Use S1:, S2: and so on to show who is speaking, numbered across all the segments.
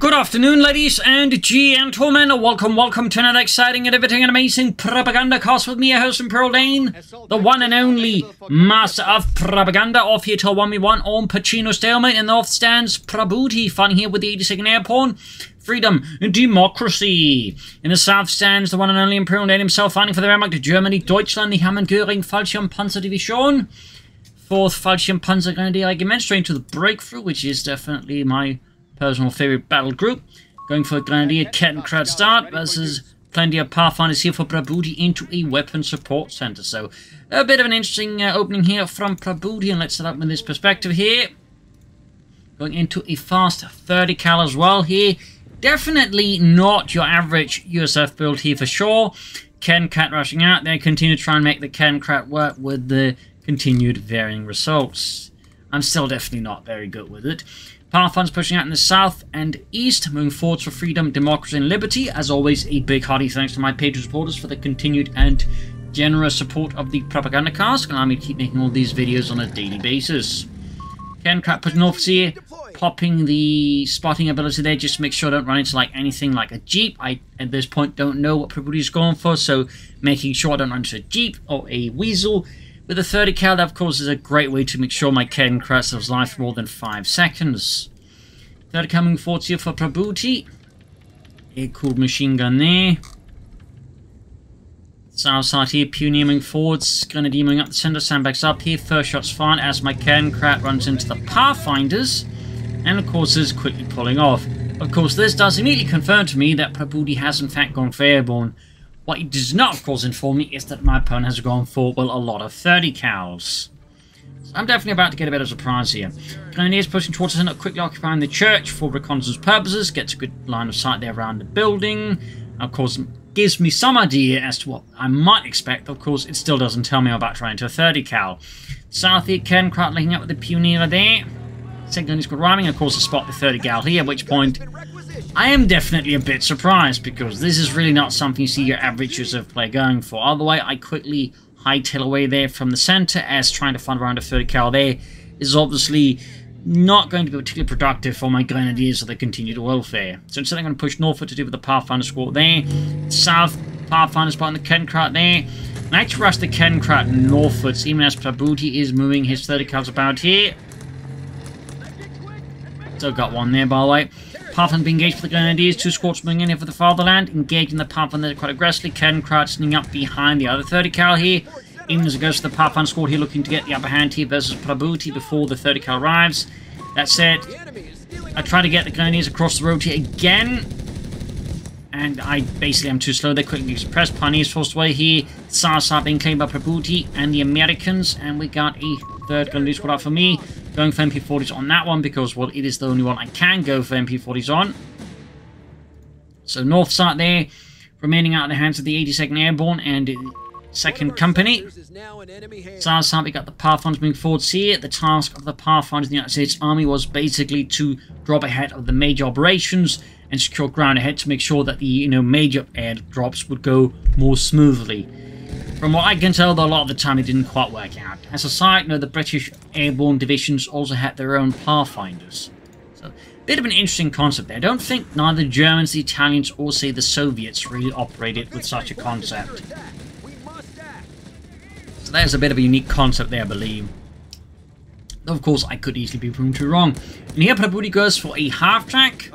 S1: Good afternoon, ladies and gentlemen. Welcome to another exciting and riveting and amazing Propagandacast with me, your host, ImperialDane, the one and only master of propaganda, off here till 1v1 on Pachino Stalemate. In the north stands Prabuty, fighting here with the 82nd Airborne. Freedom and democracy. In the south stands the one and only ImperialDane himself, fighting for the Wehrmacht of Germany, Deutschland, the Hammond-Göring Fallschirmpanzerdivision. 4th Fallschirmpanzergrenadier Regiment, straight to the Breakthrough, which is definitely my personal favorite battle group. Going for a Grenadier Kettenkrad start versus plenty of Pathfinders here for Prabuty into a weapon support center. So a bit of an interesting opening here from Prabuty, and let's set up with this perspective here. Going into a fast 30 cal as well here. Definitely not your average USF build here for sure. Kettenkrad rushing out there, continue to try and make the Kettenkrad work with the continued varying results. I'm still definitely not very good with it. Pathfinders pushing out in the south and east, moving forward for freedom, democracy, and liberty. As always, a big hearty thanks to my Patreon supporters for the continued and generous support of the Propagandacast, allowing me to keep making all these videos on a daily basis. Kettenkrad pushing north here, popping the spotting ability there just to make sure I don't run into like anything like a jeep. I, at this point, don't know what Prabuty's going for, so making sure I don't run into a jeep or a weasel. With a 30 cal, that of course is a great way to make sure my Kettenkrad survives life for more than 5 seconds. 30 cal moving forward here for Prabuty. A cool machine gun there. South side here, Pioneer moving forwards. Grenadier moving up the center, sandbags up here. First shot's fired as my Kettenkrad runs into the Pathfinders. And of course is quickly pulling off. Of course, this does immediately confirm to me that Prabuty has in fact gone for airborne. What it does not, of course, inform me is that my opponent has gone for, well, a lot of 30 cals. So I'm definitely about to get a bit of a surprise here. Grenadiers pushing towards the center, quickly occupying the church for reconnaissance purposes. Gets a good line of sight there around the building. Of course, gives me some idea as to what I might expect. Of course, it still doesn't tell me I'm about to run into a 30 cal. South here, Kettenkrad linking up with the Pioneer there. Second is good rhyming, of course, to spot the 30 cal here, at which point I am definitely a bit surprised, because this is really not something you see your average USF player going for. Otherwise, I quickly hightail away there from the center, as trying to find around a 30 cal there is obviously not going to be particularly productive for my Grenadiers or their continued welfare. So instead I'm going to push northward to do with the Pathfinder squad there. South, Pathfinder spot on the Kettenkrad there. And I actually rush the Kettenkrad northwards, even as Prabuty is moving his 30 cals about here. Still got one there, by the way. Pathfinder being engaged for the Grenadiers. 2 squads moving in here for the fatherland. Engaging the Pathfinder quite aggressively. Kettenkrad sneaking up behind the other 30 cal here. Even as it goes to the Pathfinder squad here, looking to get the upper hand here versus Prabuty before the 30 cal arrives. That said, I try to get the Grenadiers across the road here again. And I basically am too slow. They quickly suppressed. Pioneers forced away here. South being claimed by Prabuty and the Americans. And we got a 3rd Grenadier squad out for me. Going for MP40s on that one because, well, it is the only one I can go for MP40s on. So north side there, remaining out of the hands of the 82nd Airborne and 2nd Company. South side, we got the Pathfinders moving forwards here. The task of the Pathfinders in the United States Army was basically to drop ahead of the major operations and secure ground ahead to make sure that the major airdrops would go more smoothly. From what I can tell, though, a lot of the time it didn't quite work out. As a side note, the British airborne divisions also had their own Pathfinders. So, a bit of an interesting concept there. I don't think neither the Germans, the Italians, or, say, the Soviets really operated with such a concept. So there's a bit of a unique concept there, I believe. Though, of course, I could easily be proven too wrong. And here, Prabuty goes for a half-track.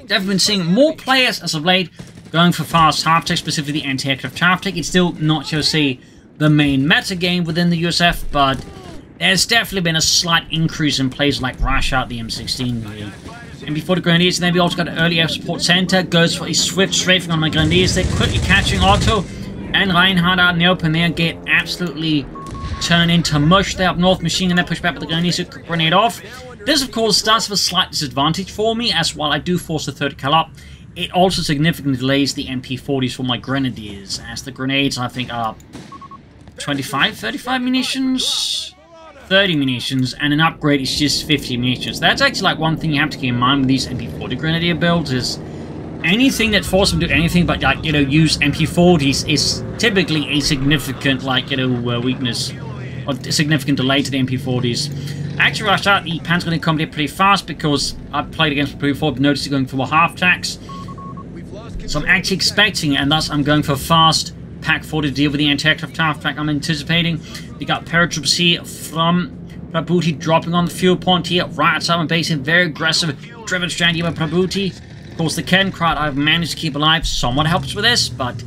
S1: Definitely been seeing more players as of late going for fast half-tech, specifically the anti-aircraft half-tech. It's still not just, say, the main meta game within the USF, but there's definitely been a slight increase in plays like Russia, the M16 really. And before the Grenadiers, then we also got an early air support center. Goes for a swift strafing on my Grenadiers. They're quickly catching Otto and Reinhardt out in the open there. Get absolutely turned into mush there up north. Machine and then push back with the Grenadiers to grenade off. This, of course, starts with a slight disadvantage for me, as while I do force the 30 cal up, it also significantly delays the MP40s for my Grenadiers, as the grenades, I think, are 25, 35 munitions? 30 munitions, and an upgrade is just 50 munitions. That's actually like one thing you have to keep in mind with these MP40 Grenadier builds is anything that forces them to do anything but, like, use MP40s is typically a significant, weakness, or a significant delay to the MP40s. I actually rushed out the Panzer Grenadier Company pretty fast because I've played against Prabuty before, but noticed it going for half tracks. So I'm actually expecting it, and thus I'm going for fast Pack 4 to deal with the anti-aircraft half track I'm anticipating. We got paratroops here from Prabuty dropping on the fuel point here, right outside my base, in very aggressive driven strategy by Prabuty. Of course, the Ken crowd I've managed to keep alive somewhat helps with this, but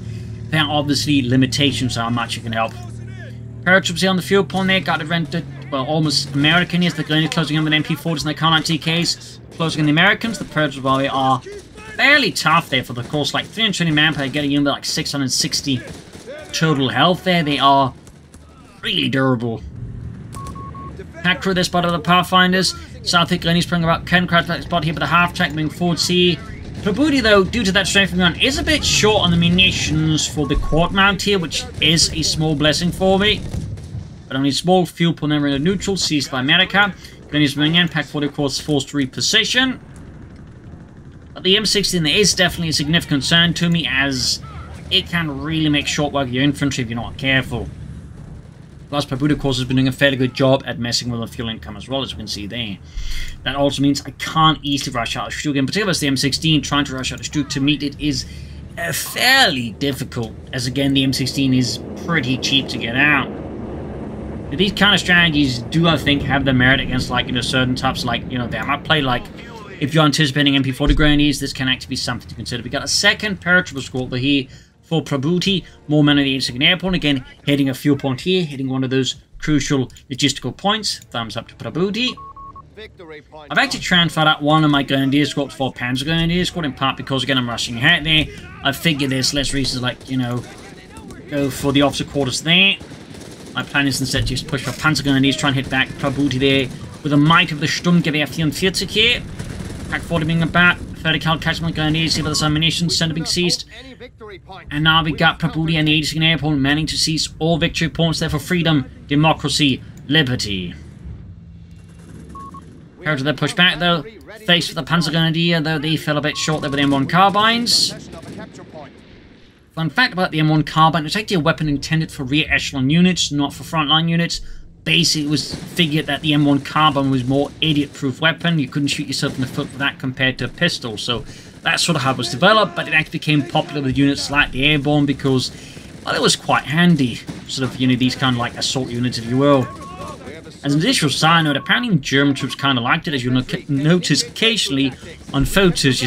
S1: there are obviously limitations to how much it can help. Paratroops here on the fuel point there, got it rented, well, almost American here. They're going to closing in with MP40s and their Car 9 TKs, closing in the Americans. The paratroops, while they are fairly tough there for the course, like 320 manpower, getting in with like 660 total health there. They are really durable. Pack crew, this spot of the Pathfinders. South Glennie's pulling about Ken crowd back spot here, but the half track moving forward. See, Prabuty, though, due to that strengthening gun, is a bit short on the munitions for the quad mount here, which is a small blessing for me. But only small fuel pull never in a neutral, seized by America. Glennie's moving in, Pack 40, of course, forced to reposition. But the M16 there is definitely a significant concern to me, as it can really make short work of your infantry if you're not careful. Plus, Prabuty, of course, has been doing a fairly good job at messing with the fuel income as well, as we can see there. That also means I can't easily rush out of Stug. In particular, the M16, trying to rush out of Stug to meet it is fairly difficult, as again, the M16 is pretty cheap to get out. But these kind of strategies do, I think, have the merit against, like, certain types, like, they might play, like, if you're anticipating MP40 grenadiers, this can actually be something to consider. We got a second paratrooper squad over here for Prabuty, more men on the 82nd Airborne, again, hitting a fuel point here, hitting one of those crucial logistical points. Thumbs up to Prabuty. I've actually transferred out one of my Grenadier squads for Panzer Grenadier squad, in part because, again, I'm rushing ahead there. I figured there's less reasons, like, go for the officer quarters there. My plan is instead just push for Panzer Grenadiers, try and hit back Prabuty there with the might of the Sturmgewehr 44 here. Pack 40 being about 30 cal catchment Grenadiers here with the ammunition, center being seized. And now we got Prabuty and the 82nd Airborne managing to seize all victory points there for freedom, democracy, liberty. Compared to their pushback though, faced with the Panzer Grenadier, though they fell a bit short there with the M1 carbines. Fun fact about the M1 carbine, it's actually a weapon intended for rear echelon units, not for frontline units. Basically, it was figured that the M1 carbine was more idiot-proof weapon. You couldn't shoot yourself in the foot with that compared to a pistol. So that's sort of how it was developed, but it actually became popular with units like the Airborne because, well, it was quite handy. Sort of, these kind of like assault units, if you will. As an additional side note, apparently German troops kind of liked it, as you'll notice occasionally on photos,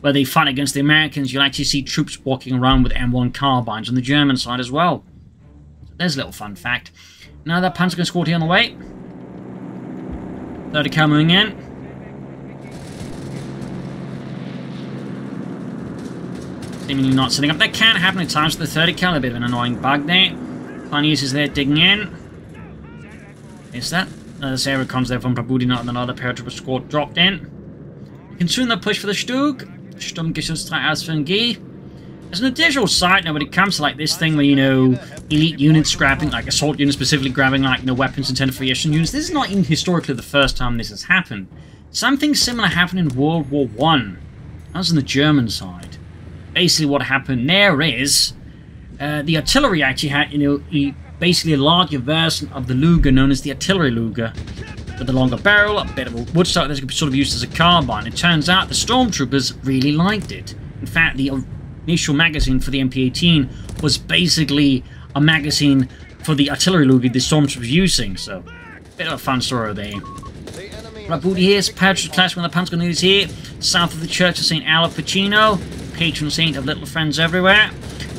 S1: where they fight against the Americans, you'll actually see troops walking around with M1 carbines on the German side as well. So there's a little fun fact. Now that Panzer squad here on the way. 30 cal moving in. Seemingly not setting up. That can happen at times with the 30 cal, a bit of an annoying bug there. Pioneers is there digging in. Is that? There's aerocons there from Prabuty, not another paratrooper squad dropped in. We can soon push for the Stug. Sturmgeschütz aus für ein G. As an additional side note, when it comes to like this thing where, elite units grabbing, like assault units specifically grabbing, like, weapons intended for echelon units, this is not even historically the first time this has happened. Something similar happened in World War I. That was on the German side. Basically what happened there is, the artillery actually had, basically a larger version of the Luger known as the artillery Luger. With a longer barrel, a bit of a woodstock that could be sort of used as a carbine. It turns out the stormtroopers really liked it. In fact, the initial magazine for the MP18 was basically a magazine for the artillery Luger the stormtroopers were using, so a bit of a fun story there. Prabuty here, Patrick clash with the Panzer Grenadiers here, south of the Church of St. Al of Pachino, patron saint of little friends everywhere.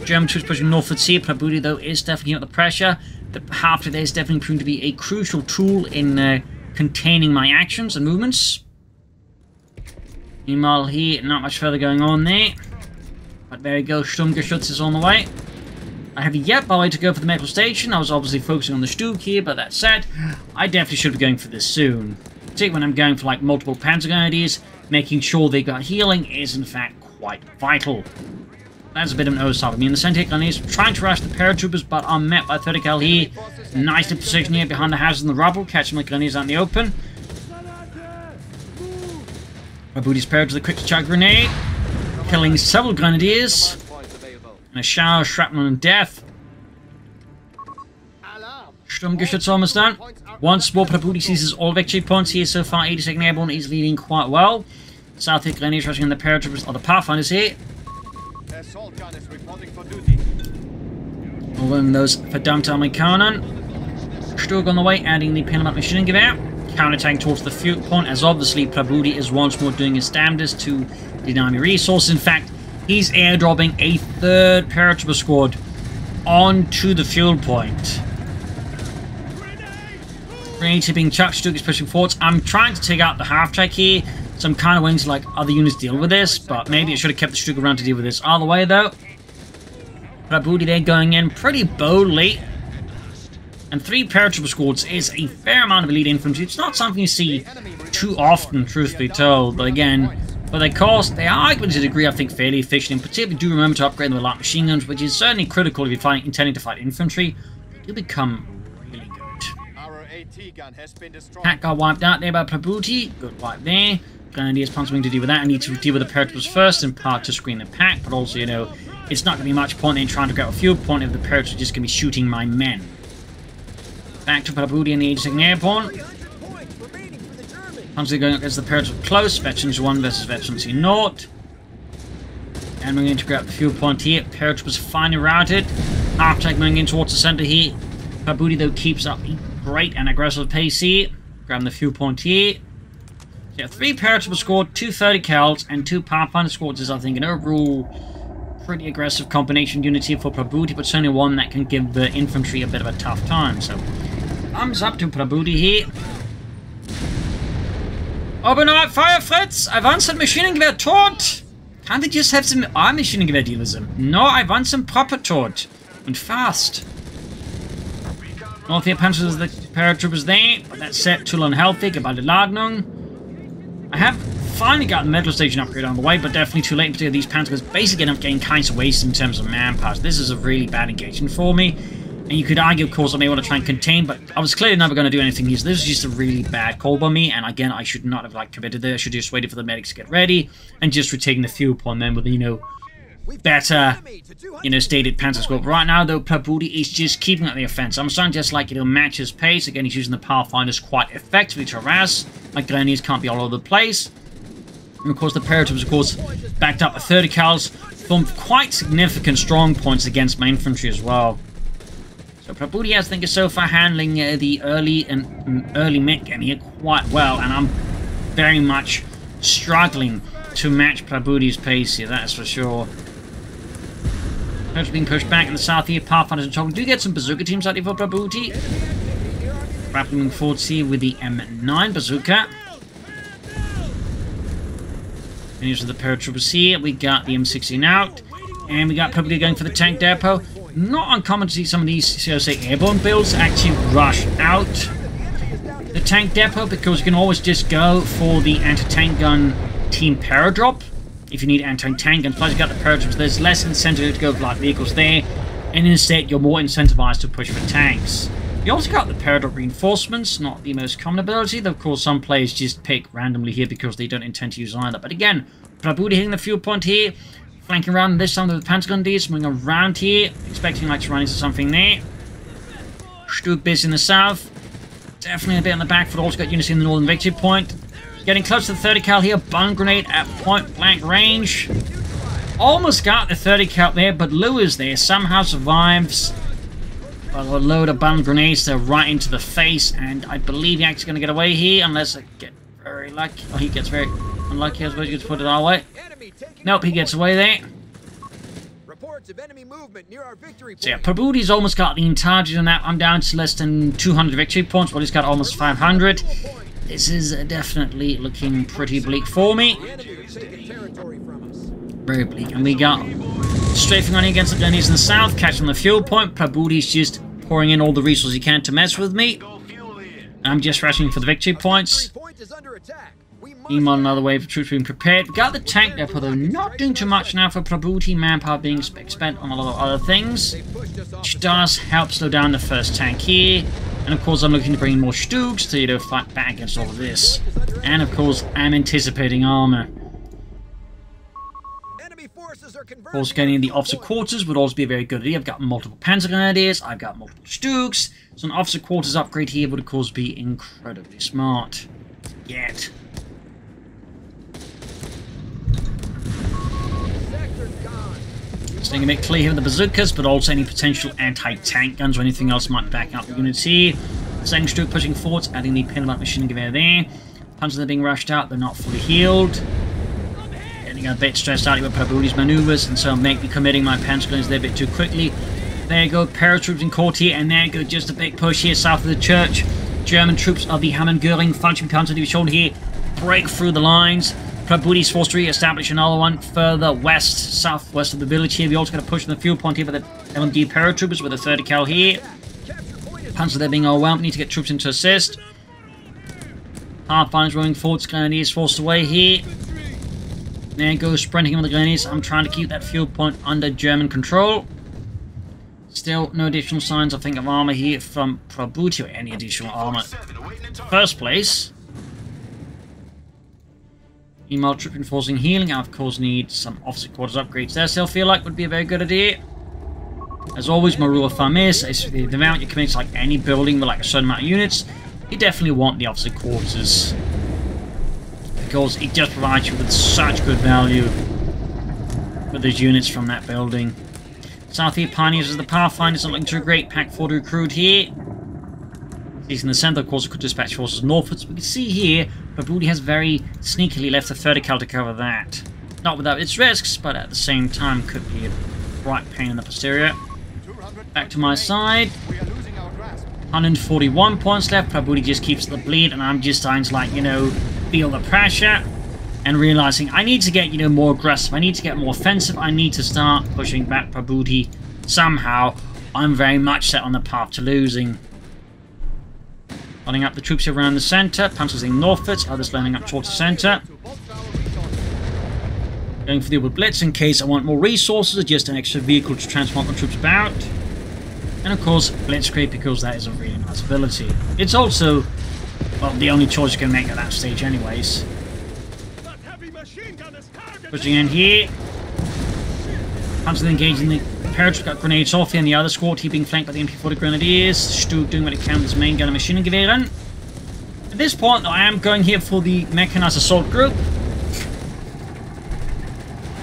S1: German troops pushing northwards here. Prabuty, though, is definitely under pressure. The half there is definitely proven to be a crucial tool in containing my actions and movements. Meanwhile here, not much further going on there. But there you go, Sturmgeschütz is on the way. I have yet, by the way, to go for the medical station. I was obviously focusing on the Stug here, but that said, I definitely should be going for this soon. Particularly when I'm going for like multiple Panzer Grenadiers, making sure they got healing is in fact quite vital. That's a bit of an oversight. I mean, the Centaur Grenadiers trying to rush the paratroopers, but are met by 30 cal here. Nicely positioned here behind the houses in the rubble, catching the Grenadiers out in the open. Prabuty's paratroopers a quick charge grenade, killing several Grenadiers. And a shower of shrapnel and death. Sturmgeschütz almost done. Once more, Prabuty seizes all victory points here so far. 82nd Airborne is leading quite well. South Hick Grenadiers rushing in the paratroopers or the Pathfinders here.
S2: Assault gun is reporting for duty.
S1: Overwhelming those verdammte Amerikaner. Sturg on the way, adding the Panamat machine gun gewehr. Counterattacking towards the fuel point, as obviously Prabuty is once more doing his damnedest to deny me resources. In fact, he's airdropping a third paratrooper squad onto the fuel point. Grenade tipping Chuck, Sturg is pushing forwards. I'm trying to take out the half-track here, so I'm kind of waiting to like other units deal with this, but maybe I should have kept the Sturg around to deal with this either way though. Prabuty there going in pretty boldly. And 3 paratrooper squads is a fair amount of elite infantry. It's not something you see too often, truth be told. But again, for their cost, they are, to a degree, I think, fairly efficient. In particular, do remember to upgrade them with light machine guns, which is certainly critical if you're intending to fight infantry. You'll become really good. Pack got wiped out there by Prabuty. Good wipe there. Grenadiers something to do with that. I need to deal with the paratroopers first, in part to screen the pack, but also, you know, it's not going to be much point in trying to get a fuel point if the paratroopers are just going to be shooting my men. Back to Prabuty and the 82nd Airborne. Constantly going against the paratroopers close. Veterans 1 versus Veterans 0. And we're going to grab the fuel point here. Paratroopers finally routed. Half-track moving in towards the center here. Prabuty, though, keeps up a great and aggressive pace here. Grabbing the fuel point here. Yeah, 3 paratrooper squad, 2 30 cals, and 2 Pathfinder squads is, I think, an overall pretty aggressive combination unit here for Prabuty, but certainly one that can give the infantry a bit of a tough time. So, thumbs up to Prabuty here. Open up fire, Fritz! I want some Maschinengewehr tot! Can't we just have some Maschinengewehr deal with them? No, I want some proper tot. And fast. North here punches the paratroopers there, but that's set to unhealthy, about the Ladnung. I have finally got the metal station upgrade on the way, but definitely too late, in particular these panzers basically end up getting kind of wasted in terms of manpower. This is a really bad engagement for me. And you could argue, of course, I may want to try and contain, but I was clearly never going to do anything here. So this is just a really bad call by me. And again, I should not have like committed there. I should have just waited for the medics to get ready and just retaken the fuel upon them with, you know, better, you know, stated panzer squad. Right now, though, Prabuty is just keeping up the offense. I'm starting to just like, you know, match his pace. Again, he's using the Pathfinders quite effectively to harass. My Grenadiers can't be all over the place. And of course, the paratroopers, of course, backed up with 30 cals, formed quite significant strong points against my infantry as well. So Prabuty, I think, is so far handling the early mid game here quite well, and I'm very much struggling to match Prabuty's pace here, that's for sure. Being pushed back in the south here, Pathfinders and Chocolate do get some bazooka teams out here for Prabuty. Rapidly moving forwards here with the M9 bazooka. And here's the paratroopers here. We got the M16 out, and we got Prabuty going for the tank depot. Not uncommon to see some of these, so say, airborne builds actually rush out the tank depot, because you can always just go for the anti-tank gun team paradrop if you need anti-tank guns. Plus you got the paratroopers, there's less incentive to go for light vehicles there, and instead you're more incentivized to push for tanks. You also got the paradrop reinforcements, not the most common ability, though of course some players just pick randomly here because they don't intend to use either. But again, Prabuty hitting the fuel point here, flanking around this time with the Pentagon Ds, moving around here, expecting like to run into something there. Sturg busy in the south, definitely a bit on the back foot, also got units in the northern victory point. Getting close to the 30 cal here, bomb grenade at point blank range. Almost got the 30 cal there, but Lewis there somehow survives. But a load of bomb grenades there right into the face, and I believe he's actually going to get away here, unless I get very lucky. Oh, he gets very unlucky, I suppose you could put it our way. Nope, he gets away there. So yeah, Prabuty's almost got the entirety on that. I'm down to less than 200 victory points, but he's got almost 500. This is definitely looking pretty bleak for me. Very bleak. And we got strafing running against the Grenadiers in the south, catching the fuel point. Prabuty's just pouring in all the resources he can to mess with me. I'm just rushing for the victory points. Meanwhile, another wave of troops being prepared. We got the tank depot, though not doing too much now for Prabuty. Manpower being spent on a lot of other things, which does help slow down the first tank here. And of course, I'm looking to bring in more Stugs to, you know, fight back against all of this. And of course, I'm anticipating armor. Of course, getting in the officer quarters would also be a very good idea. I've got multiple Panzer Grenadiers, I've got multiple Stuks, so an officer quarters upgrade here would of course be incredibly smart. Yet. Staying a bit clear here with the bazookas, but also any potential anti-tank guns or anything else might back up the units here. Second Stuk pushing forwards, adding the Pin machine gewehr there. Panzers are being rushed out, they're not fully healed. Getting a bit stressed out with Prabuty's maneuvers, and so maybe committing my Panzer Grenadiers there a bit too quickly. There you go, paratroops in court here, and there you go, just a big push here south of the church. German troops of the Hammond-Göring Fallschirmpanzerdivision here break through the lines. Prabuty's forced to re-establish another one further west, southwest of the village here. We also got a push on the fuel point here by the LMD paratroopers with a 30 cal here. Panzer there being overwhelmed, need to get troops in to assist. Pathfinders rolling forwards, Grenadiers forced away here. There goes sprinting on the Grenadiers. I'm trying to keep that fuel point under German control. Still, no additional signs, I think, of armor here from Prabuty, or any additional armor. First place. Meanwhile, troop enforcing healing. I, of course, need some officer quarters upgrades there. Still feel like would be a very good idea. As always, my rule of thumb is the amount you commit to like any building with like a certain amount of units, you definitely want the officer quarters. Because it just provides you with such good value for those units from that building. South here, Pioneers as the Pathfinders, not looking too great. Pack 4 to recruit here. He's in the center, of course, could dispatch forces northwards. We can see here, Prabuty has very sneakily left a 30 cal to cover that. Not without its risks, but at the same time could be a right pain in the posterior. Back to my side. 141 points left. Prabuty just keeps the bleed, and I'm just starting to, like, you know, feel the pressure and realizing I need to get, you know, more aggressive. I need to get more offensive. I need to start pushing back Prabuty somehow. I'm very much set on the path to losing. Lining up the troops around the center. Panzers in northwards, others lining up towards the center. Going for the upward blitz in case I want more resources or just an extra vehicle to transport my troops about. And of course, blitzkrieg, because that is a really nice ability. It's also, well, the only choice you can make at that stage anyways. Pushing in here. Panzers engaging the paratroops, got grenades off here, and the other squad here being flanked by the MP40 Grenadiers. Stuk doing what it can with his main gun and machine gewehren. At this point, I am going here for the mechanized assault group.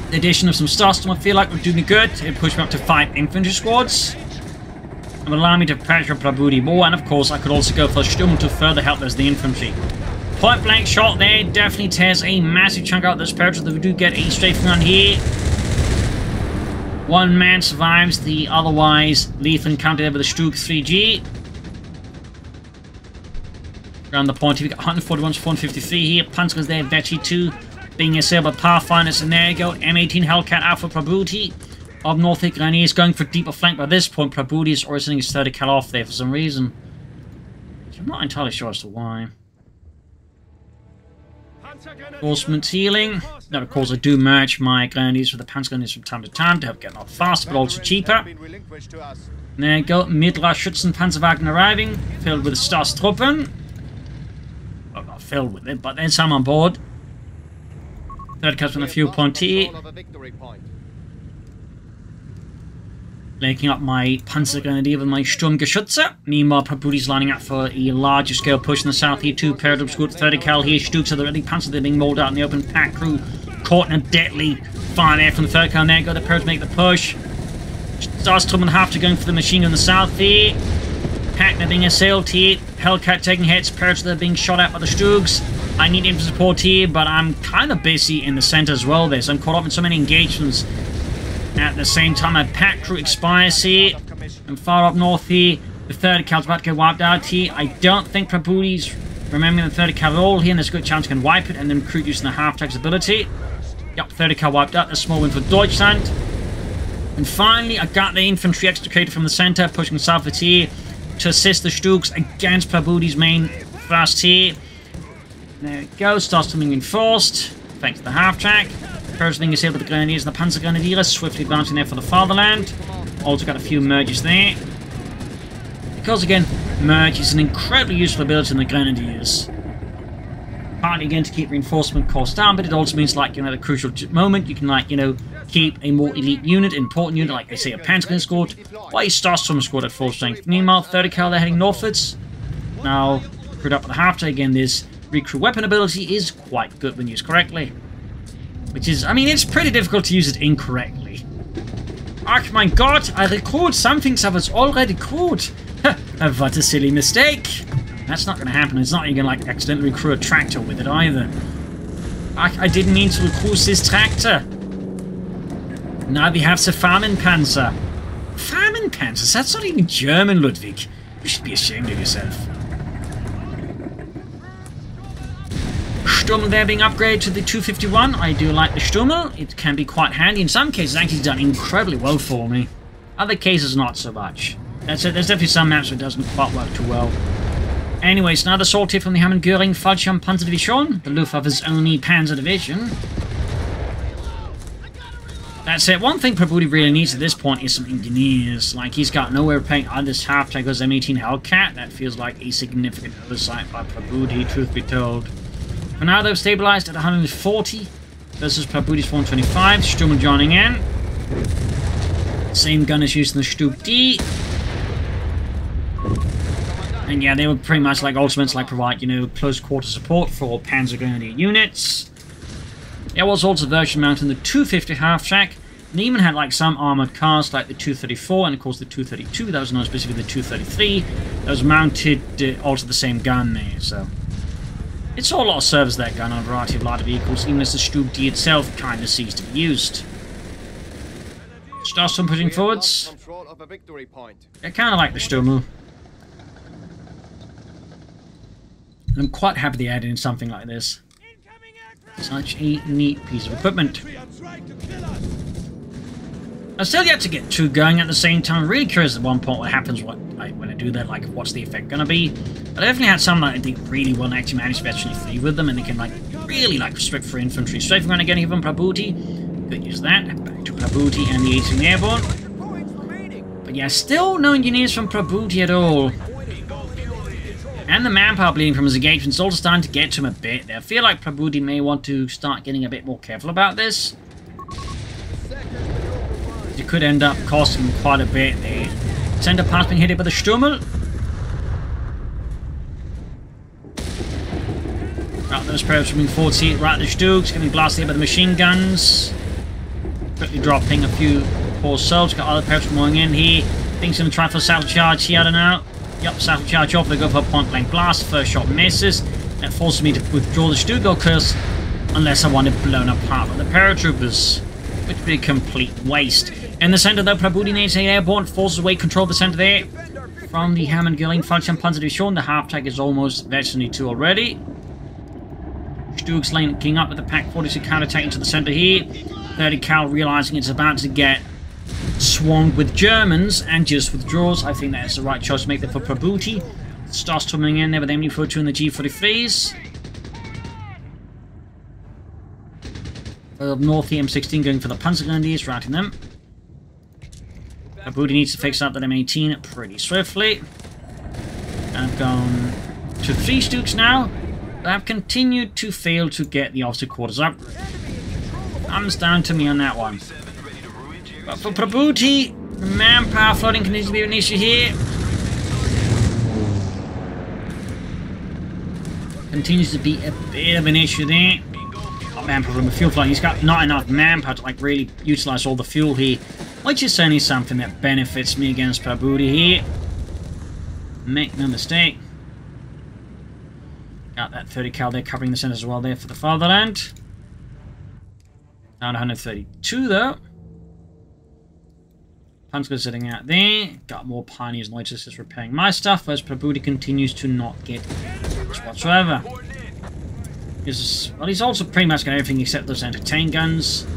S1: The addition of some Starstorm, I feel like would do me good. It pushed me up to 5 infantry squads. And would allow me to pressure Prabuty more, and of course I could also go for Sturm to further help as the infantry. Point blank shot there, definitely tears a massive chunk out of this paratroop, that we do get a strafing run here. One man survives the otherwise lethal encounter there with the Stuk 3G. Around the point here, we got 141 to 153 here. Panzers there, Vecchi 2 being assailed by Pathfinders, and there you go, M18 Hellcat out for Prabuty. Up north here, Grenadiers going for deeper flank. By this point, Prabuty is already sending his 30 cal off there for some reason. I'm not entirely sure as to why. Reinforcements healing. Now, of course, I do merge my Grenadiers with the Panzer Grenadiers from time to time to help get not faster, but also cheaper. And there you go, Midler Schützenpanzerwagen arriving, filled with Staatstruppen. Well, not filled with it, but there's some on board. Third cut from the fuel point here. Linking up my Panzer Grenadier with my Sturmgeschütze. Meanwhile, Prabuty's lining up for a larger scale push in the south here. 2 paratroops good, 30 cal here. Stuks are the ready. Panzer, they're being rolled out in the open. Pack crew caught in a deadly fire there from the 30 cal. There you go, the paratroops make the push. Starstorm have to going for the machine gun in the south here. Pack, they're being assailed here. Hellcat taking hits. Paratroops, they're being shot at by the Stuks. I need infantry support here, but I'm kind of busy in the center as well there, so I'm caught up in so many engagements. At the same time, my pack crew expires here. And far up north here, the 30 cal's about to get wiped out here. I don't think Prabuty's remembering the 30 cal at all here, and there's a good chance I can wipe it and then recruit using the half-track's ability. Yep, 30 cal wiped out. A small win for Deutschland. And finally, I got the infantry extricated from the center, pushing southwards here to assist the Stuks against Prabuty's main thrust here. There it goes, starts to being enforced, thanks to the half-track. First being assailed with the Grenadiers and the Panzer Grenadiers, swiftly advancing there for the fatherland. Also got a few merges there. Because again, merge is an incredibly useful ability in the Grenadiers. partly again to keep reinforcement costs down, but it also means, like, you know, at a crucial moment, you can, like, you know, keep a more elite unit, important unit, like they say a Pentagon escort, or a Starstorm escort at full strength. Meanwhile, 30 cal, they're heading northwards. Now, crewed up with the half-tag again, this recrew weapon ability is quite good when used correctly. Which is, I mean, it's pretty difficult to use it incorrectly. Oh my god, I recruit something that was already crewed. What a silly mistake. That's not going to happen. It's not even going to, like, accidentally recruit a tractor with it either. I didn't mean to recruit this tractor. Now we have the Farmenpanzer. Farmenpanzers? That's not even German, Ludwig. You should be ashamed of yourself. Stummel there being upgraded to the 251. I do like the Stummel. It can be quite handy. In some cases, it's actually done incredibly well for me. Other cases, not so much. That's it. There's definitely some maps where it doesn't quite work too well. Anyways, another assault here from the Hammond Göring Fallschirm Panzerdivision, the Luftwaffe's only Panzer division. That's it. One thing Prabuty really needs at this point is some engineers. Like, he's got nowhere paying on this half-tag goes M18 Hellcat. That feels like a significant oversight by Prabuty, truth be told. For now, they've stabilized at 140 versus Prabuty's 125. Stummel joining in. Same gun as used in the Stup D. And yeah, they were pretty much like ultimates, like provide, you know, close quarter support for Panzer Grenadier units. There was also a version mounting the 250 half-track, and they even had like some armored cars like the 234 and of course the 232. That was known specifically the 233. That was mounted also the same gun there. So it saw a lot of service, that gun, on a variety of lighter vehicles, even as the Stup D itself kind of ceased to be used. Starstorm pushing forwards. I kind of like the Stummel. I'm quite happy they added in something like this. Such a neat piece of equipment. I'm still yet to get two going at the same time. I'm really curious at one point what happens when I do that, like what's the effect going to be. But I definitely had some that I think really well actually managed to actually free with them, and they can like really like strip for infantry. Strafe run again here from Prabuty. Could use that. Back to Prabuty and the 18 Airborne. But yeah, still no engineers from Prabuty at all. And the manpower bleeding from his engagement is also starting to get to him a bit. I feel like Prabuty may want to start getting a bit more careful about this. It could end up costing him quite a bit. The center pass being hit by the Stummel. Right, those players moving forward, see it right at the Stugs, getting blasted by the machine guns. Quickly dropping a few poor souls. Got other players going in here. Thinks going to try for a saddle charge here, I don't know. Yep, saddle charge off, they go for a point-blank blast. First shot misses. That forces me to withdraw the Stugo curse unless I want it blown apart by the paratroopers, which would be a complete waste. In the center, though, Prabuty needs an airborne, forces away control of the center there. From the Hammond Göring Fallschirm Panzerdivision, the half-tag is almost Veteran 2 already. Stugs linking up with the Pack 42 counter-attack into the center here. 30 cal realizing it's about to get swamped with Germans and just withdraws. I think that is the right choice to make there for Prabuty. Starts coming in there with MD42 and the G43s. Up north, the M16 going for the Panzer Grenadiers, routing them. Prabuty needs to fix up that M18 pretty swiftly. I've gone to 3 Stugs now, but I've continued to fail to get the officer quarters up. Thumbs down to me on that one. But for Prabuty, the manpower flooding continues to be an issue here. Continues to be a bit of an issue there. Manpower from the fuel flooding. He's got not enough manpower to like really utilize all the fuel here, which is certainly something that benefits me against Prabuty here. Make no mistake. Got that 30 cal there covering the center as well there for the fatherland. Down 132 though. Panzer sitting out there. Got more pioneers and logistics repairing my stuff, whereas Prabuty continues to not get much whatsoever. Well, he's also pretty much got everything except those anti-tank guns.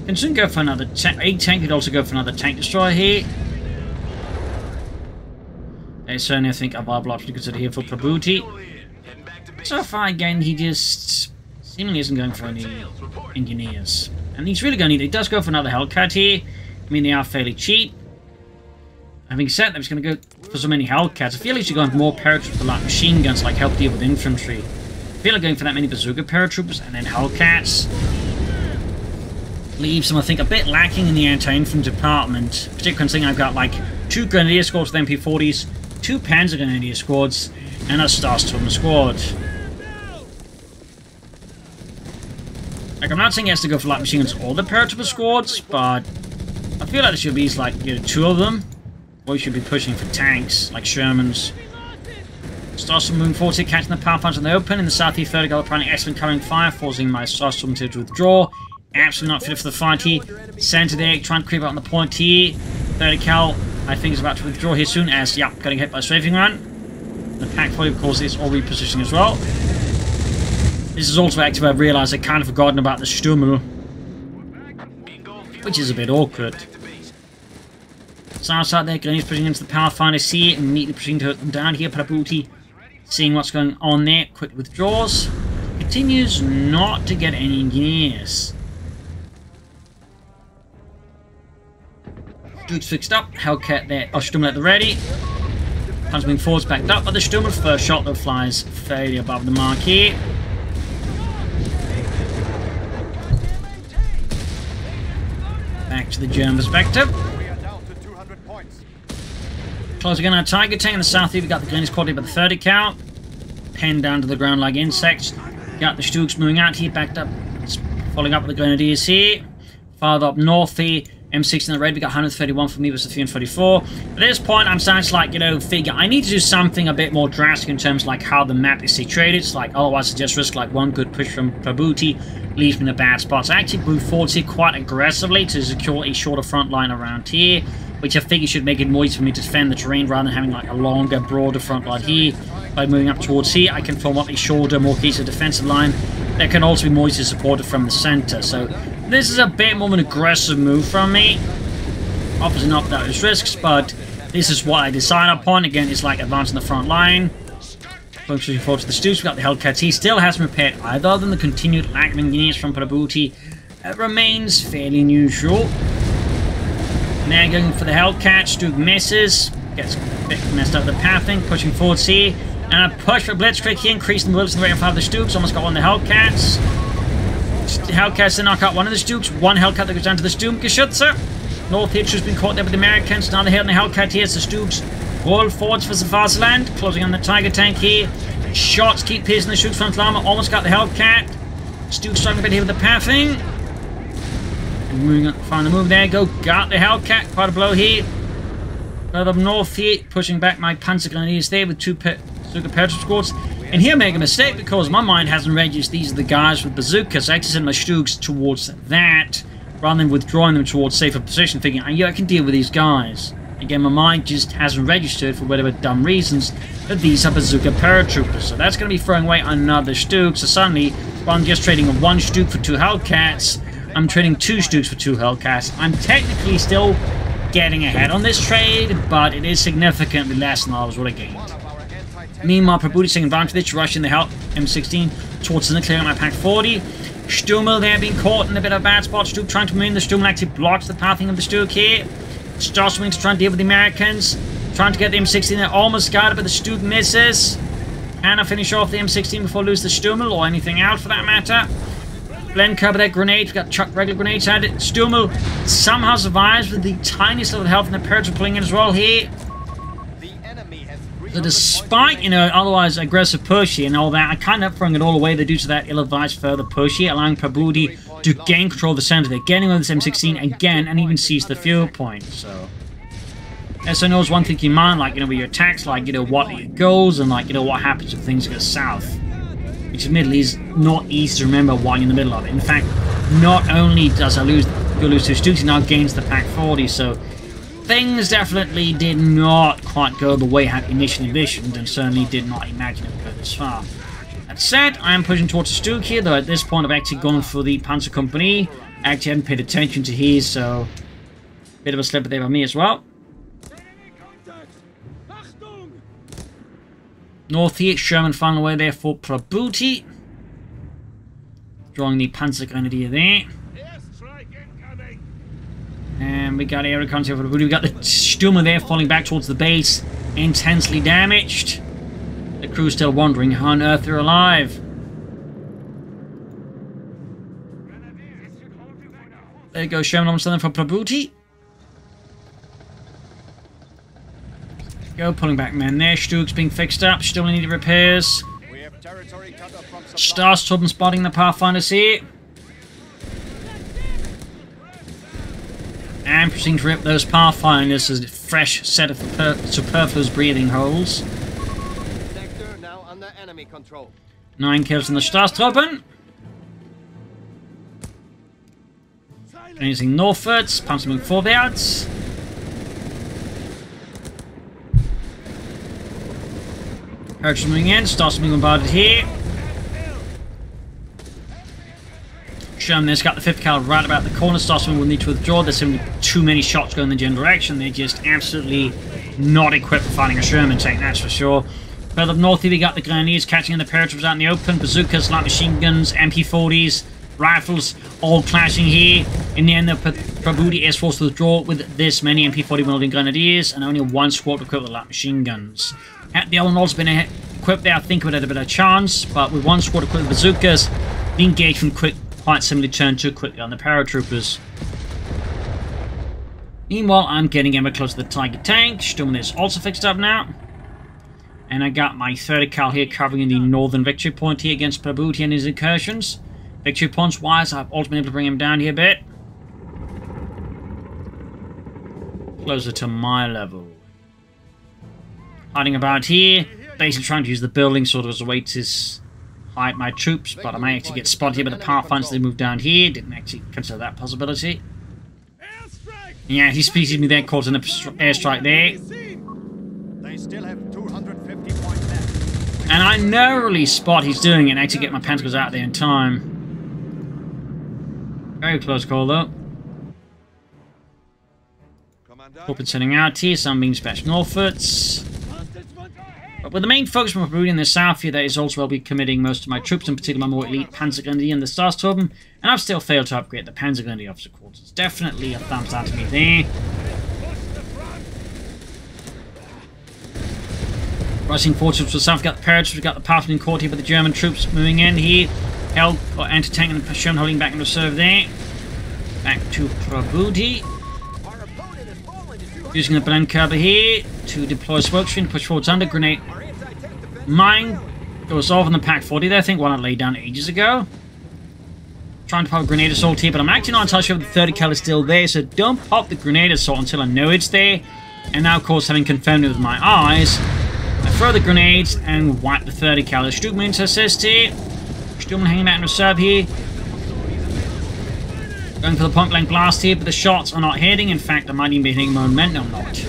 S1: Can soon go for another tank. A tank could also go for another tank destroyer here. There's certainly, I think, a viable option to consider here for Prabuty. So far, again, he just seemingly isn't going for any engineers. And he's really going to need it. He does go for another Hellcat here. I mean, they are fairly cheap. Having said that, he's going to go for so many Hellcats. I feel he should go with more paratroopers for like machine guns, like help deal with infantry. feel like going for that many bazooka paratroopers and then Hellcats leaves them, I think, a bit lacking in the anti-infantry department, particularly considering I've got like 2 Grenadier squads with MP40s, 2 Panzer Grenadier squads, and a Starstorm squad. Like, I'm not saying he has to go for light machine guns or the paratrooper squads, but I feel like there should be like, you know, 2 of them, or you should be pushing for tanks, like Shermans. Starstorm moving forward here, catching the power punch in the open. In the southeast vertical, applying excellent covering fire, forcing my Starstorm to withdraw. Absolutely not fit for the fight here. Center there, trying to creep out on the point here. 30 cal, I think, is about to withdraw here soon as, yeah, getting hit by a strafing run. The pack 40, of course, is all repositioning as well. This is also active. I've realized I've kind of forgotten about the Stummel, which is a bit awkward. South side there, Grenadiers pushing into the power finder C, immediately pushing to hit them down here. Prabuty seeing what's going on there, quick withdraws. Continues not to get any engineers. Duke's fixed up, Hellcat there, Stummel at the ready. Punch moving forwards, backed up by the Stummel. First shot that flies fairly above the mark here. Back to the German perspective. Closing in our Tiger Tank in the south here, we got the Grenadiers quality by the 30 cal. Penned down to the ground like insects. Got the Stooks moving out here, backed up, following up with the Grenadiers here. Farther up north here, M6 in the red, we got 131 from me versus 344. At this point, I'm starting to, like, you know, figure I need to do something a bit more drastic in terms of, like, how the map is situated. It's like, otherwise I just risk, like, one good push from Prabuty, leaves me in a bad spot. So I actually move forward here quite aggressively to secure a shorter front line around here, which I figure should make it more easy for me to defend the terrain rather than having, like, a longer, broader front line here. By moving up towards here, I can form up a shorter, more cohesive defensive line that can also be more easily supported from the center. So this is a bit more of an aggressive move from me. Obviously not without its risks, but this is what I decide upon. Again, it's like advancing the front line. Pushing forward to the Stooks, we've got the Hellcats. He still hasn't repaired either, other than the continued lack of engineers from Prabuty. It remains fairly neutral. Now going for the Hellcat, Stook misses. Gets a bit messed up with the pathing, pushing forwards here. And a push for Blitzkrieg here, increasing the bullets in the rate of 5 of the Stooks. Almost got one of the Hellcats. The Hellcats to knock out one of the Stooks. One Hellcat that goes down to the Sturmgeschütze. North here, has been caught there with the Americans. Now they're hitting the Hellcat here. It's the Stooks. Roll forwards for the Vasaland. Closing on the Tiger Tank here. Shots keep piercing the Stooks front armor. Almost got the Hellcat. Stooks struggling a bit here with the pathing. Moving on, find the move there. Go. Got the Hellcat. Quite a blow here. Further up north here. Pushing back my Panzer Grenadiers there with 2 bazooka paratroop squads. And here I make a mistake because my mind hasn't registered these are the guys with bazookas. I actually sent my Stooks towards that rather than withdrawing them towards safer position, thinking, yeah, I can deal with these guys. Again, my mind just hasn't registered for whatever dumb reasons that these are bazooka paratroopers. So that's going to be throwing away another Stook. So suddenly, while I'm just trading 1 Stook for 2 Hellcats, I'm trading 2 Stooks for 2 Hellcats. I'm technically still getting ahead on this trade, but it is significantly less than I was what I gained. Meanwhile, Prabuty taking advantage of this, rushing the M16 towards the clearing my pack 40. Stummel there being caught in a bit of a bad spot. Stook trying to move in. The Stummel actually blocks the pathing of the Stook here. Starts to try and deal with the Americans. Trying to get the M16 there. Almost got it, but the Stook misses. Can I finish off the M16 before I lose the Stummel or anything else for that matter? Blend cover that grenade. We've got chuck regular grenades at it. Stummel somehow survives with the tiniest little health and the Pirates pulling in as well here. So despite, you know, otherwise aggressive push here and all that, I kind of throwing it all away due to that ill-advised further push here, allowing Prabuty to gain control of the center. They're getting on this M16 again and even seize the fuel point. So SNO is one thing in mind, like, you know, with your attacks, like, you know, what it goes and, like, you know, what happens if things go south. Which admittedly is not easy to remember while you're in the middle of it. In fact, not only does I lose 2 Stooks, he now gains the pack 40, so things definitely did not quite go the way I had initially envisioned, and certainly did not imagine it would go this far. That said, I am pushing towards the Stook here, though at this point I've actually gone for the Panzer Company. I actually haven't paid attention to his, so bit of a slip there by me as well. North here, Sherman finding away there for Prabuty. Drawing the Panzer Grenadier there. And we got air recon here for Prabuty. We got the Stummel there falling back towards the base. Intensely damaged. The crew's still wondering how on earth they're alive. There goes Sherman almost done for Prabuty. Go, pulling back men there. Stuke's being fixed up. Still needed repairs.
S2: We have territory cut off from
S1: Starstorm spotting the Pathfinders here. And proceeding to rip those Pathfinders as a fresh set of superfluous breathing holes.
S2: sector now under enemy control.
S1: 9 kills in the Starstorm. Using northwards, panzer moving forwards. Coach moving in, Stars being bombarded here. Sherman's got the 5th cal right about the corner. Starsman will need to withdraw. There's simply too many shots going in the general direction. They're just absolutely not equipped for fighting a Sherman tank, that's for sure. Further up north here, we got the Grenadiers catching in the paratroopers out in the open. Bazookas, light machine guns, MP40s, rifles, all clashing here. In the end, the Prabuty is forced to withdraw with this many MP40 wielding Grenadiers and only one squad equipped with light machine guns. Had the Eleanor's been equipped there, I think it would have had a better chance, but with one squad equipped with bazookas, the engagement quite simply turned too quickly on the paratroopers. Meanwhile, I'm getting ever closer to the Tiger tank. Sturman is also fixed up now. And I got my 30 cal here covering the northern victory point here against Prabuty and his incursions. Victory points wise, I've also been able to bring him down here a bit. Closer to my level. Hiding about here, basically trying to use the building sort of as a way to hide my troops, but I might actually get spotted here by the Pathfinders as they move down here. Didn't actually consider that possibility. Yeah, he species me there, caught in an airstrike there.
S2: They still have 250 points left.
S1: And I narrowly spot he's doing it and actually get my pentacles out there in time. Very close call though. Corporate sending out here, some being dispatched northwards. But with the main focus from Prabuty in the south here, that is also where I'll be committing most of my troops, in particular my more elite Panzergrenadier and the Starsturm, and I've still failed to upgrade the Panzergrenadier officer quarters. Definitely a thumbs down to me there. Rushing forward to the south, we've got the paratroopers, we've got the Pathfinder court here with the German troops moving in here. Held or anti-tank and Pachino holding back in reserve there. Back to Prabuty. Using the blend cover here to deploy smoke screen, push forwards under grenade. Mine goes off on the Pack 40 there, I think one I laid down ages ago. Trying to pop a grenade assault here, but I'm actually not entirely sure if the 30 cal is still there, so don't pop the grenade assault until I know it's there. And now, of course, having confirmed it with my eyes, I throw the grenades and wipe the 30 cal. Stuhlman to assist here. Stuhlman hanging out in reserve here. Going for the point blank blast here, but the shots are not hitting. In fact, I might even be hitting momentum not.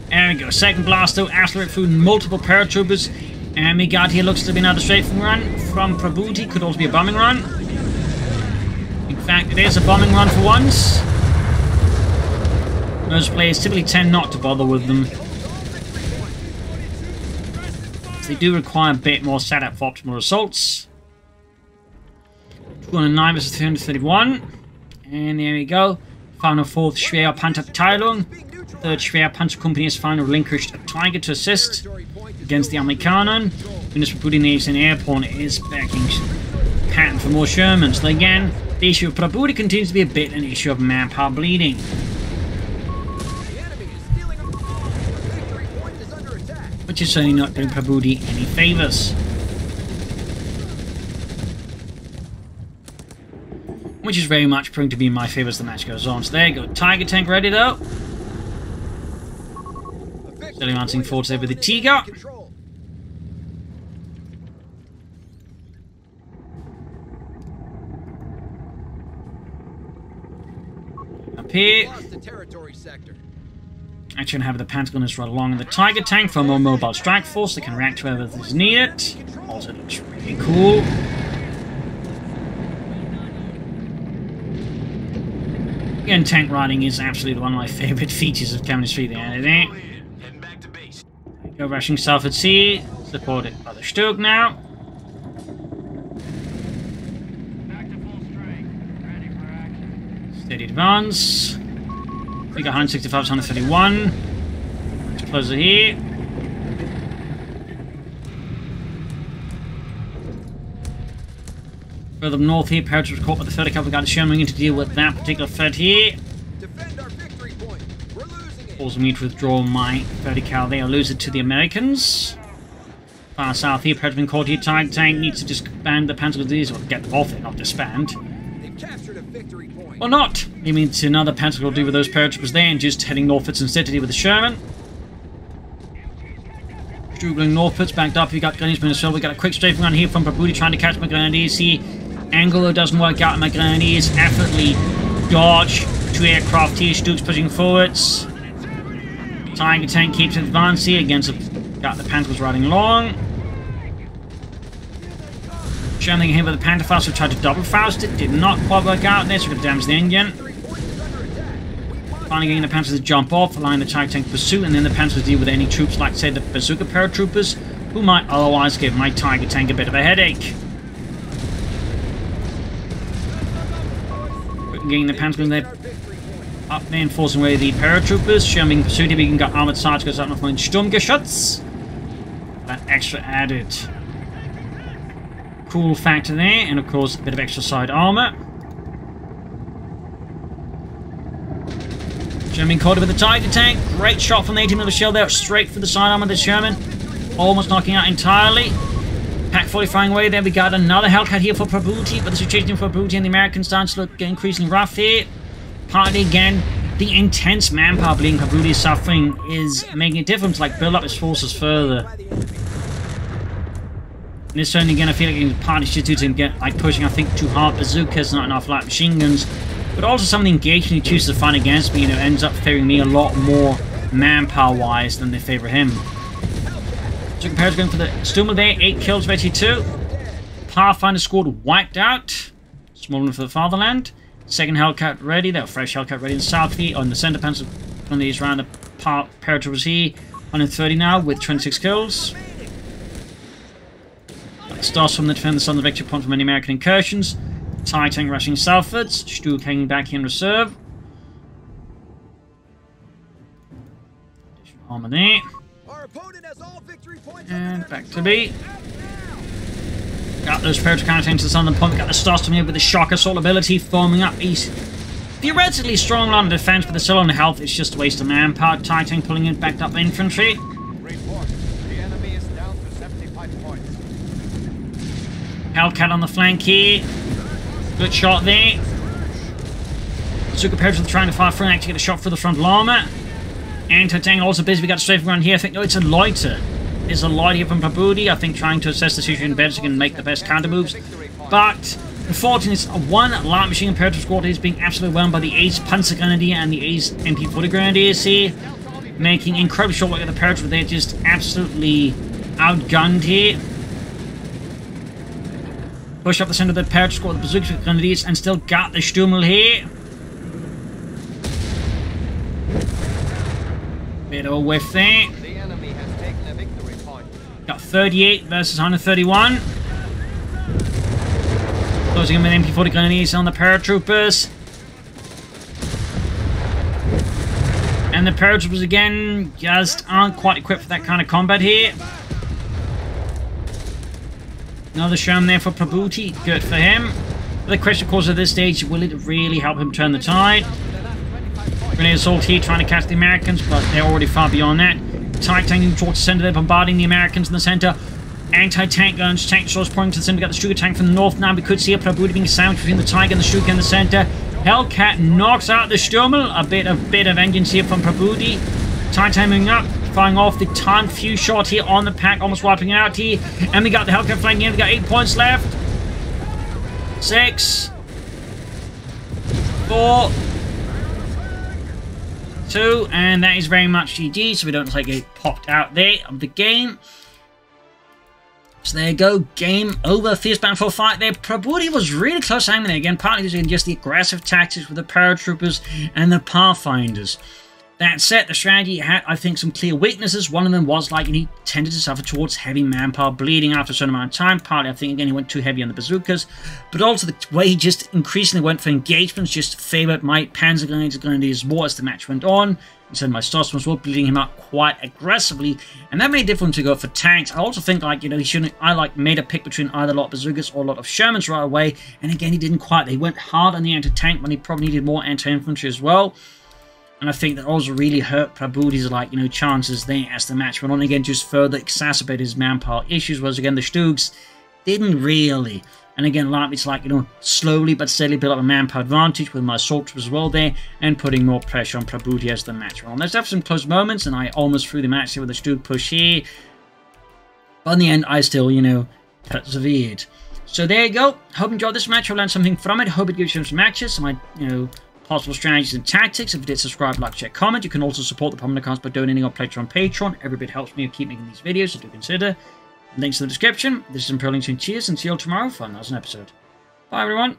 S1: There we go. Second blast though, absolutely through multiple paratroopers. And we got here looks to be another strafing run from Prabuty. Could also be a bombing run. In fact, it is a bombing run for once. Most players typically tend not to bother with them. They do require a bit more setup for optimal results. 209 versus 331. And there we go. Final 4th Schwerpanzerabteilung. 3rd Schwerpanzerkompanie has finally relinquished a Tiger to assist against the Amerikaner. Venus Prabuty Navies and Airborne is backing pattern for more Shermans. So again, the issue of Prabuty continues to be a bit an issue of manpower bleeding. Which is certainly not doing Prabuty any favours. Which is very much proving to be in my favour as the match goes on. So there you go. Tiger tank ready though. Still advancing forwards there with the Tiger. Up here. Actually, have the Pentagonist run along in the Tiger tank for a more mobile strike force that can react to wherever is needed. Also looks really cool. Again, tank riding is absolutely one of my favourite features of chemistry. There. Go rushing south at sea, supported by the Stug now. Steady advance. We got 165 to 131. Much closer here. Further north here, paratroopers caught by the 30 cavalry guard Sherman to deal with that particular threat here.
S2: Defend our victory point. We're losing it.
S1: Forcing me to withdraw my 30 cal there. I'll lose it to the Americans. Far south here, paratroopers been caught here. Tank needs to disband the Panzer Grenadiers, or get off it, not disband.
S2: They've captured a victory point.
S1: Or not! Maybe it's another Panzer will deal with those paratroopers there and just heading northwards instead to deal with the Sherman. Struggling northwards, backed up. We got Grenadiers in the field. We got a quick strafing on here from Prabuty trying to catch my Grenadiers here. Angle though doesn't work out. My Grenadiers effortlessly dodge two aircraft here. Stuke's pushing forwards. Tiger tank keeps advancing against got the Panthers riding along. Sherman here with the Panther Faust, who tried to double Faust it. Did not quite work out there, so we're going to damage the engine. Finally getting the Panthers to jump off, allowing the Tiger tank to pursue, and then the Panthers deal with any troops like, say, the Bazooka paratroopers, who might otherwise give my Tiger tank a bit of a headache. Getting the Panthers there up there and forcing away the paratroopers. Sherman being pursued here, we can get armored Sarge goes out of my Sturmgeschütz. That extra added cool factor there, and of course a bit of extra side armor. Sherman caught with the Tiger tank. Great shot from the 80mm shell there, straight for the side armor of the Sherman. Almost knocking out entirely. Pack 40 flying away there. We got another Hellcat here for Prabuty, but the situation for Prabuty and the Americans starts to look increasingly rough here. Partly again, the intense manpower bleeding Prabuty is suffering is making a difference, like build up his forces further. And this turn again, I feel like it's partly just due to him like pushing, I think, too hard bazookas, not enough light machine guns. But also some of the engagement he chooses to fight against me, ends up favoring me a lot more manpower-wise than they favor him. So compared to going for the Stummel there, 8 kills, 82. Pathfinder squad wiped out. Small one for the Fatherland. Second Hellcat ready, that fresh Hellcat ready in the south here. On the center panzer, one of these around the paratroopers here. 130 now with 26 kills. Stars from the defenders on the victory point from any American incursions. Titan rushing southwards. Stuke hanging back in reserve. Additional armor there. And back to B. Got those paratroop counter-tanks on the point. Got the Stars from here with the shock assault ability forming up. He's theoretically strong on defense, but they're still on health. It's just a waste of manpower. Titan pulling in backed up infantry. Hellcat on the flank here. Good shot there. Bazooka paratroopers trying to fire front to get a shot for the frontal armor. Anti-tank also busy. We got a strafing around here. I think, no, it's a loiter. It's a loiter here from Prabuty. I think trying to assess the situation better so he can make the best counter moves. But unfortunately, it's one light machine paratroop squad is being absolutely whelmed by the Ace Panzer Grenadier and the Ace MP40 Grenadiers here, making incredibly short work of the paratroop. They're just absolutely outgunned here. Push up the center of the paratroop squad with the Bazooka Grenadiers and still got the Stummel here. Bit of a whiff there.
S2: The enemy has taken a victory point.
S1: Got 38 versus 131. Closing in with MP40 Grenadiers on the paratroopers. And the paratroopers again just aren't quite equipped for that kind of combat here. Another Sherman there for Prabuty. Good for him. But the question, of course, at this stage, will it really help him turn the tide? Grenade assault here trying to catch the Americans, but they're already far beyond that. Tiger tank towards the center, they're bombarding the Americans in the center. Anti-tank guns, tank shots pouring to the center. Got the Stuka tank from the north now. We could see a Prabuty being sandwiched between the Tiger and the Stuka in the center. Hellcat knocks out the Stummel. A bit of vengeance here from Prabuty. Titan moving up, firing off the time few shot here on the pack, almost wiping it out here. And we got the Hellcat flanking in. We got 8 points left. 6, 4, 2, and that is very much GG, so we don't like get popped out there of the game. So there you go, game over. Fierce battle fight there. Prabuty was really close aiming there again, partly due to just the aggressive tactics with the paratroopers and the pathfinders. That said, the strategy had, I think, some clear weaknesses. One of them was, like, he tended to suffer towards heavy manpower bleeding after a certain amount of time. Partly, I think, again, he went too heavy on the bazookas. But also the way he just increasingly went for engagements, just favoured my panzer grenadiers more as the match went on. Instead, my Stossmans were bleeding him out quite aggressively. And that made it different to go for tanks. I also think, like, you know, he shouldn't... I, like, made a pick between either a lot of bazookas or a lot of Shermans right away. And again, he didn't quite. They went hard on the anti-tank when he probably needed more anti-infantry as well. And I think that also really hurt Prabuty's, like, you know, chances there as the match went on. Again, just further exacerbated his manpower issues. Whereas, again, the Stugs didn't really. And again, allowed me to, like, you know, slowly but steadily build up a manpower advantage with my assault troops as well there. And putting more pressure on Prabuty as the match went on. There's definitely some close moments. And I almost threw the match here with a Stug push here. But in the end, I still, you know, persevered. So there you go. Hope you enjoyed this match. Hope you learned something from it. Hope it gives you some matches. Some, you know, possible strategies and tactics. If you did, subscribe, like, share, comment. You can also support the Propagandacast by donating or pledging on Patreon. Every bit helps me to keep making these videos, so do consider. Links in the description. This is ImperialDane. Cheers, and see you all tomorrow for another episode. Bye, everyone.